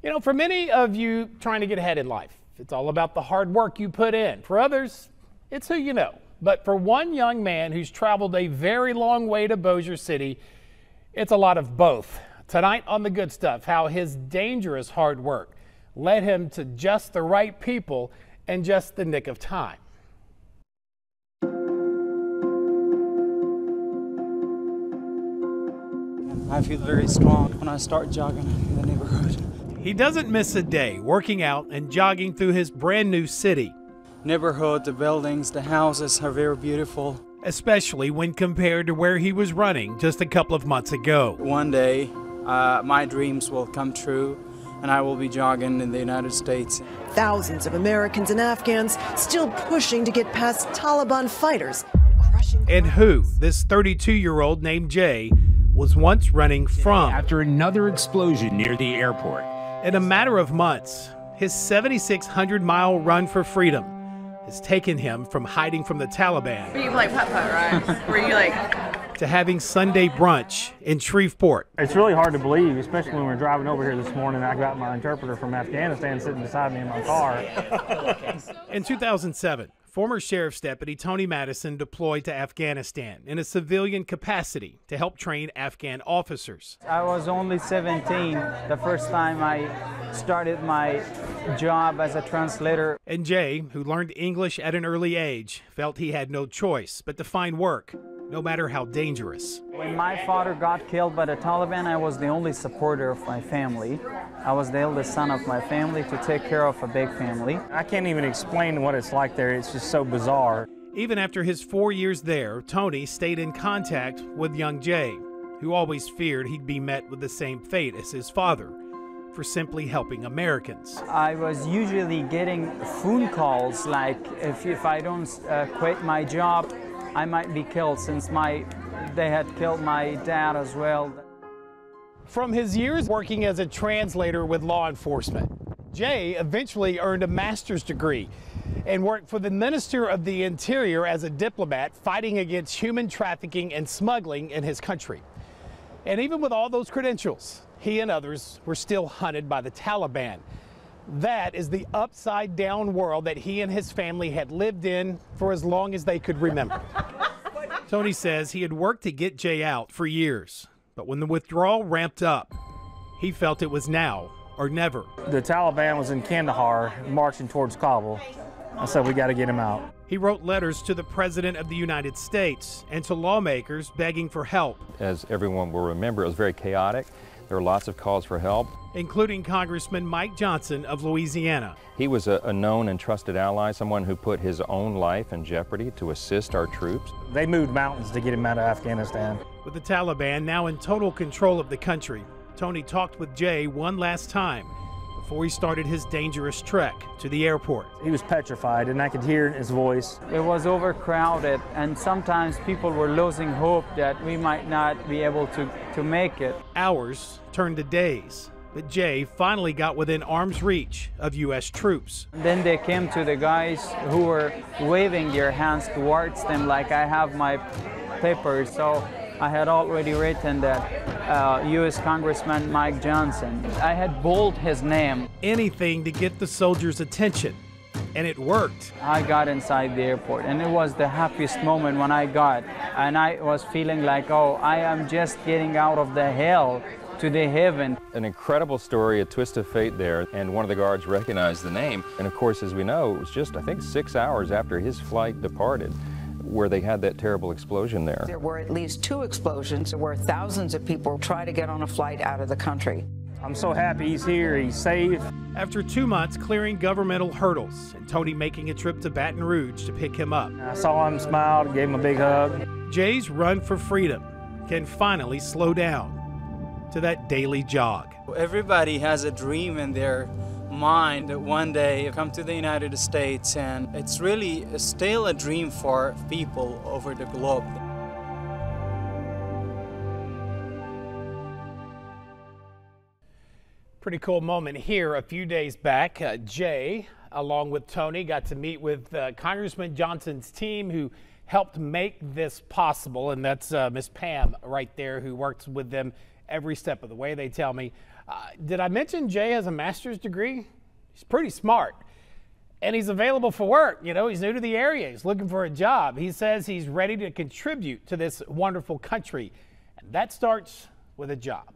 You know, for many of you trying to get ahead in life, it's all about the hard work you put in. For others, it's who you know. But for one young man who's traveled a very long way to Bossier City, it's a lot of both. Tonight on The Good Stuff, how his dangerous hard work led him to just the right people in just the nick of time. I feel very strong when I start jogging in the neighborhood. He doesn't miss a day working out and jogging through his brand new city. Neighborhood, the buildings, the houses are very beautiful. Especially when compared to where he was running just a couple of months ago. One day, my dreams will come true and I will be jogging in the United States. Thousands of Americans and Afghans still pushing to get past Taliban fighters. And who, this 32-year-old named Jay, was once running from. After another explosion near the airport. In a matter of months, his 7,600-mile run for freedom has taken him from hiding from the Taliban. Were you like putt-putt, right? Were you like... to having Sunday brunch in Shreveport. It's really hard to believe, especially when we're driving over here this morning. I got my interpreter from Afghanistan sitting beside me in my car. In 2007, former Sheriff's Deputy Tony Madison deployed to Afghanistan in a civilian capacity to help train Afghan officers. I was only 17 the first time I started my job as a translator. And Jay, who learned English at an early age, felt he had no choice but to find work, no matter how dangerous. When my father got killed by the Taliban, I was the only supporter of my family. I was the eldest son of my family to take care of a big family. I can't even explain what it's like there. It's just so bizarre. Even after his 4 years there, Tony stayed in contact with young Jay, who always feared he'd be met with the same fate as his father for simply helping Americans. I was usually getting phone calls like, if I don't quit my job, I might be killed, since they had killed my dad as well. From his years working as a translator with law enforcement, Jay eventually earned a master's degree and worked for the Minister of the Interior as a diplomat fighting against human trafficking and smuggling in his country. And even with all those credentials, he and others were still hunted by the Taliban. That is the upside-down world that he and his family had lived in for as long as they could remember. Tony says he had worked to get Jay out for years, but when the withdrawal ramped up, he felt it was now or never. The Taliban was in Kandahar marching towards Kabul. I said, we got to get him out. He wrote letters to the President of the United States and to lawmakers begging for help. As everyone will remember, it was very chaotic. There were lots of calls for help, including Congressman Mike Johnson of Louisiana. He was a known and trusted ally, someone who put his own life in jeopardy to assist our troops. They moved mountains to get him out of Afghanistan. With the Taliban now in total control of the country, Tony talked with Jay one last time before he started his dangerous trek to the airport. He was petrified, and I could hear in his voice. It was overcrowded, and sometimes people were losing hope that we might not be able to make it. Hours turned to days, but Jay finally got within arm's reach of U.S. troops. Then they came to the guys who were waving their hands towards them like I have my papers. So I had already written that U.S. Congressman Mike Johnson. I had bolded his name. Anything to get the soldiers' attention, and it worked. I got inside the airport, and it was the happiest moment when I got, and I was feeling like, oh, I am just getting out of the hell to the heaven. An incredible story, a twist of fate there, and one of the guards recognized the name. And of course, as we know, it was just, I think, 6 hours after his flight departed where they had that terrible explosion there. There were at least 2 explosions where thousands of people try to get on a flight out of the country. I'm so happy he's here, he's safe. After 2 months clearing governmental hurdles and Tony making a trip to Baton Rouge to pick him up, I saw him, smiled, gave him a big hug. Jay's run for freedom can finally slow down to that daily jog. Everybody has a dream in their mind that one day come to the United States, and it's really still a dream for people over the globe. Pretty cool moment here a few days back. Jay, along with Tony, got to meet with Congressman Johnson's team who helped make this possible, and that's Miss Pam right there, who works with them every step of the way, they tell me. Did I mention Jay has a master's degree? He's pretty smart. And he's available for work. You know, he's new to the area. He's looking for a job. He says he's ready to contribute to this wonderful country. And that starts with a job.